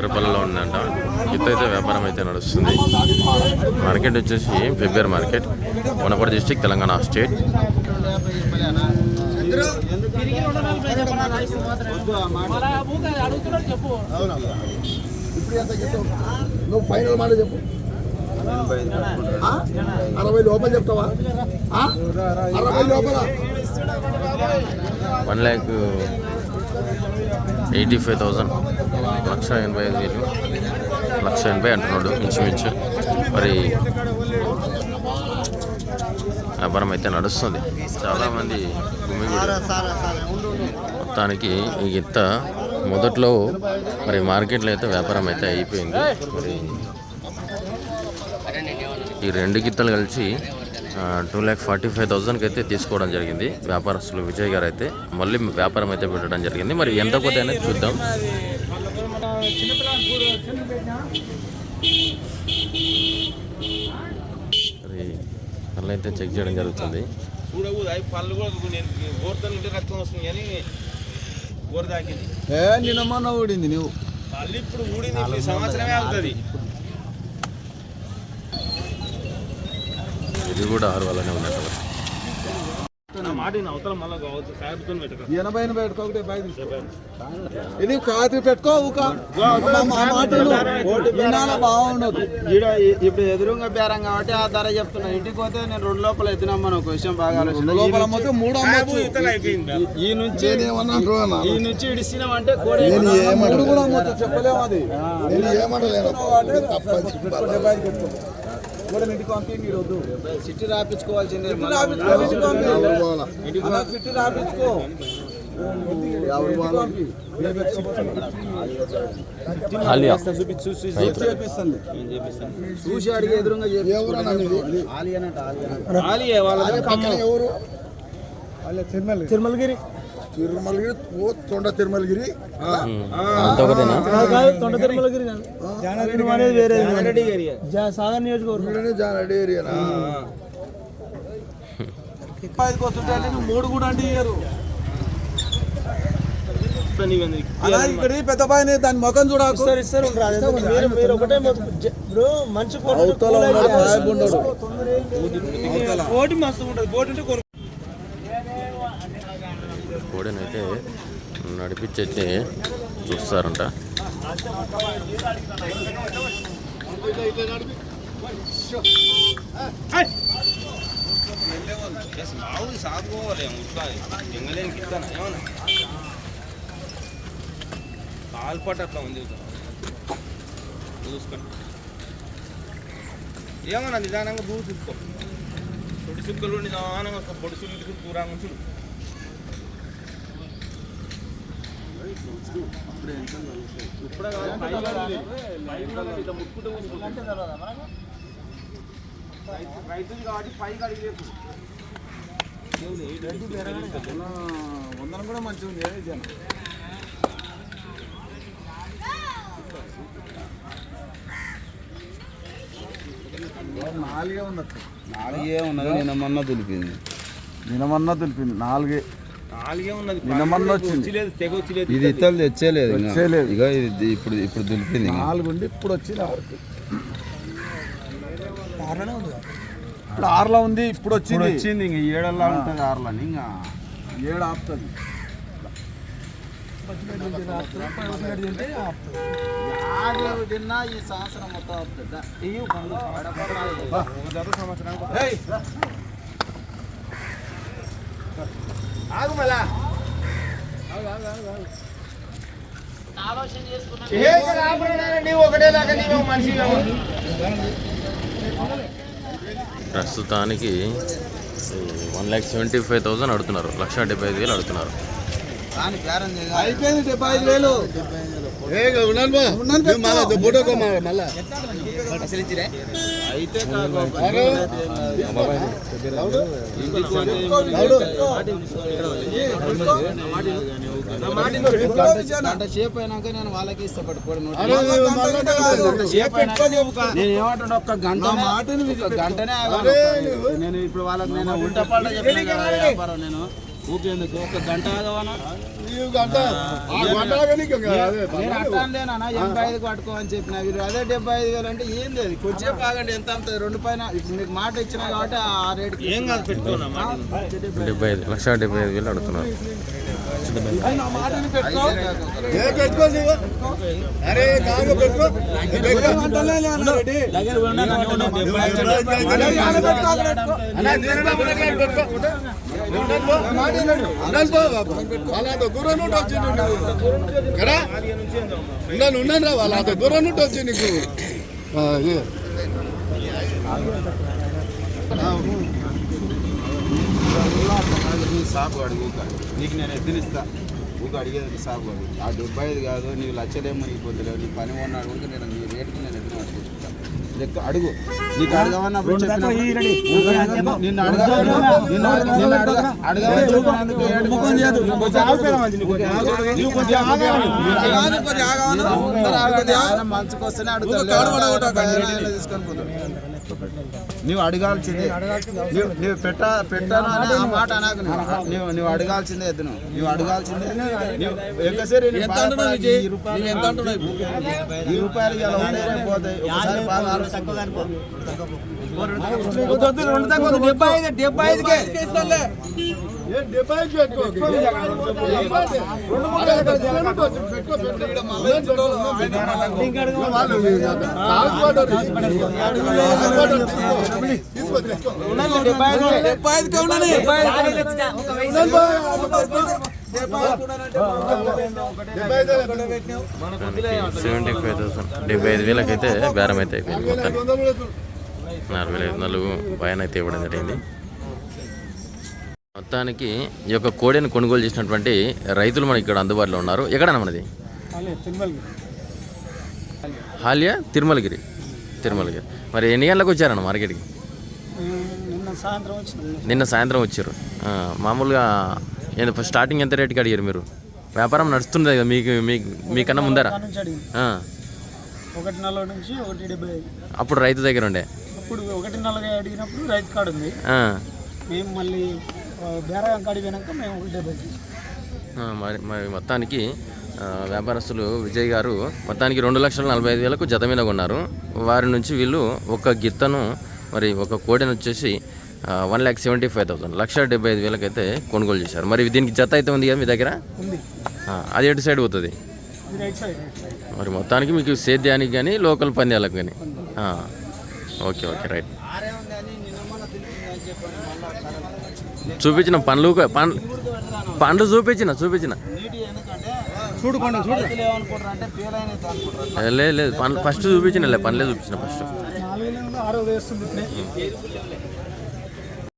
రూపాయలలో ఉందంట. గిత్త అయితే వ్యాపారం అయితే నడుస్తుంది. మార్కెట్ వచ్చేసి ఫిబ్రవరి market, Wanaparthy district, Telangana state. నువ్వు ఫైనల్ మాట చెప్పు. 60 లోపల చెప్తావా? 60 లోపల 1,85,000, 1,85,000, 1,80,000 అంటున్నాడు ఇంచుమించు. మరి వ్యాపారం అయితే నడుస్తుంది. చాలామంది గుమిగూడి మొత్తానికి ఈ గిత్త మొదట్లో మరి మార్కెట్లో అయితే వ్యాపారం అయితే అయిపోయింది. మరి ఈ రెండు గిత్తలు కలిసి 2,45,000కి అయితే తీసుకోవడం జరిగింది వ్యాపారస్తులు. విజయ్ గారు అయితే మళ్ళీ వ్యాపారం అయితే పెట్టడం జరిగింది. మరి ఎంత పోతే అనేది చూద్దాం. మరి పళ్ళు అయితే చెక్ చేయడం జరుగుతుంది. నిన్న ఊడింది నువ్వు ఇప్పుడు ఊడింది సంవత్సరమే అవుతుంది. ఇది కూడా 6 వాళ్ళనే ఉన్నట్టు. 80 పెట్టుకోకటే ఇది కాదు పెట్టుకో. బాగుండదు. ఇప్పుడు ఎదురుగా బేరం కాబట్టి ఆ ధర చెప్తున్నా. ఇంటికి పోతే నేను 2 లోపల ఎత్తినమ్మా. ఒక విషయం బాగా లోపల ఈ నుంచి ఇడిసినామంటే కూడా చెప్పలేము. అది ఇంటికి పంపి మీరు సిటీ రాపించుకోవాల్సిందే. సిటీ రాపించుకో. చూసి అడిగి ఎదురుగా తిరుమలగిరి తొండ తిరుమలగిరి తొండ తిరుమలగిరి అనేది వేరే సాగర్ నియోజకవర్గం. జానారెడ్డి ఏరియా 5 వస్తుంటే 3 కూడా అంటే ఇయ్యరు. ఇక్కడ పెద్ద బాయ్ దాని ముఖం చూడాలి. మీరు ఒకటే మంచి బోటి మస్తు ఉంటుంది. బోటి ఉంటే కోడినైతే నడిపించైతే చూస్తారంట. కాల్పట అట్లా ఉంది చూసుకోండి. ఏమన్నా నిదానంగా దూరు చూసుకో. పొడి సుక్కలు నిదానంగా పొడి సుల్లు దూరంగా ఉంచుడు. ఇప్పుడే రైతులు కాబట్టి పైకి అడిగలేదు. 100 కూడా మంచిగా ఉంది. నాలుగే ఉన్నది. నిన్నమన్నా దులిపింది. 4 ఉన్నది. నిన్నమన్నా వచ్చింది. ఇది ఇతలు తెచ్చేలేదు. ఇక ఇది ఇప్పుడు దులిపింది. 4 ఉండి ఇప్పుడు వచ్చింది. ఇప్పుడు 6లో ఉంది. ఇప్పుడు వచ్చింది. ఇంక 7లా ఉంటుంది. 6లో ఇంకా 7 ఆపుతుంది. తిన్నా ఈ సంవత్సరం మొత్తం ఆగు మళ్ళా ప్రస్తుతానికి 1,75,000 అడుగుతున్నారు. 1,75,000 అడుగుతున్నారు. అయిపోయింది. 75,000 అయితే కాదు గంట సేపు అయినాక నేను వాళ్ళకి ఇష్టపడి నేను ఏమంటాను ఒక్క గంట గంటనే ఆగాను. నేను ఇప్పుడు వాళ్ళకి నేను ఉల్టా పల్టా చెప్పిన కదా వ్యాపారం నేను ఊకేందుకు ఒక గంట ఆగవనా నేను అట్లా లేనా 85 పట్టుకో అని చెప్పిన వీరు అదే 75,000 అంటే ఏంది అది కొంచెం ఆగండి ఎంత అమ్ముతుంది రెండు పైన ఇప్పుడు మీకు మాట ఇచ్చిన కాబట్టి ఆ రేటుకి ఏం కాదు పెట్టుకున్నా 1,75,000 అడుగుతున్నారు. వాళ్ళ దూరం నుండి వచ్చిండు కదా ఉన్నాను రా వాళ్ళ దూరం నుండి వచ్చి నీకు సాపు అడుగు నీకు నేను ఎద్దునిస్తా ఊక అడిగేది సాపు అడుగు ఆ 75 కాదు నీకు లచ్చలేమో నీకు పొద్దులేవు నీ పని ఉన్నాడు కూడా నేను నీ రేటుకి నేను ఎద్దున పట్టుకుంటా లెక్క అడుగు నీకు అడగమన్నప్పుడు నిన్ను మంచుకొస్తేనే అడుగుతా తీసుకొని పోతాడు. నువ్వు అడగాల్సిందే నువ్వు పెట్టాను అని ఆ మాట అనకు. నువ్వు అడగాల్సిందే ఎద్దును నువ్వు అడగాల్సిందే. ఈ రూపాయలు ఇలా ఉంటాయి పోతాయి ఒకసారి బాగా అయితే బేరం అయితే అయిపోయింది. మొత్తం 4,500 పైన అయితే ఇవ్వడం జరిగింది. మొత్తానికి ఈ యొక్క కోడిని కొనుగోలు చేసినటువంటి రైతులు మనకి ఇక్కడ అందుబాటులో ఉన్నారు. ఎక్కడన్నా మనది హాలియా తిరుమలగిరి. మరి ఎన్ని గంటలకు వచ్చారన్న మార్కెట్కి? నిన్న సాయంత్రం వచ్చారు. మామూలుగా స్టార్టింగ్ ఎంత రేటుకి అడిగారు మీరు? వ్యాపారం నడుస్తుంది కదా మీకన్నా ముందరా? 1.40 నుంచి 1.75. అప్పుడు రైతు దగ్గర ఉండే ఇప్పుడు 1.40 అడిగినప్పుడు రైతు కార్డు ఉంది. మేము మళ్ళీ బేరం కాడి పోయినాక మేము 1.75. మరి మొత్తానికి వ్యాపారస్తులు విజయ్ గారు మొత్తానికి 2,45,000కు జత మీద కొన్నారు. వారి నుంచి వీళ్ళు ఒక గిత్తను మరి ఒక కోడిని వచ్చేసి 1,75,000 1,75,000 అయితే కొనుగోలు చేశారు. మరి దీనికి జత అయితే ఉంది కదా మీ దగ్గర? అది ఎటు సైడ్ పోతుంది? మరి మొత్తానికి మీకు సేద్యానికి కానీ లోకల్ పంద్యాలకు కానీ. Okay right. చూపించిన పండ్లు చూపించిన లేదు పండ్లు ఫస్ట్ చూపించిన పండ్లే చూపించిన ఫస్ట్.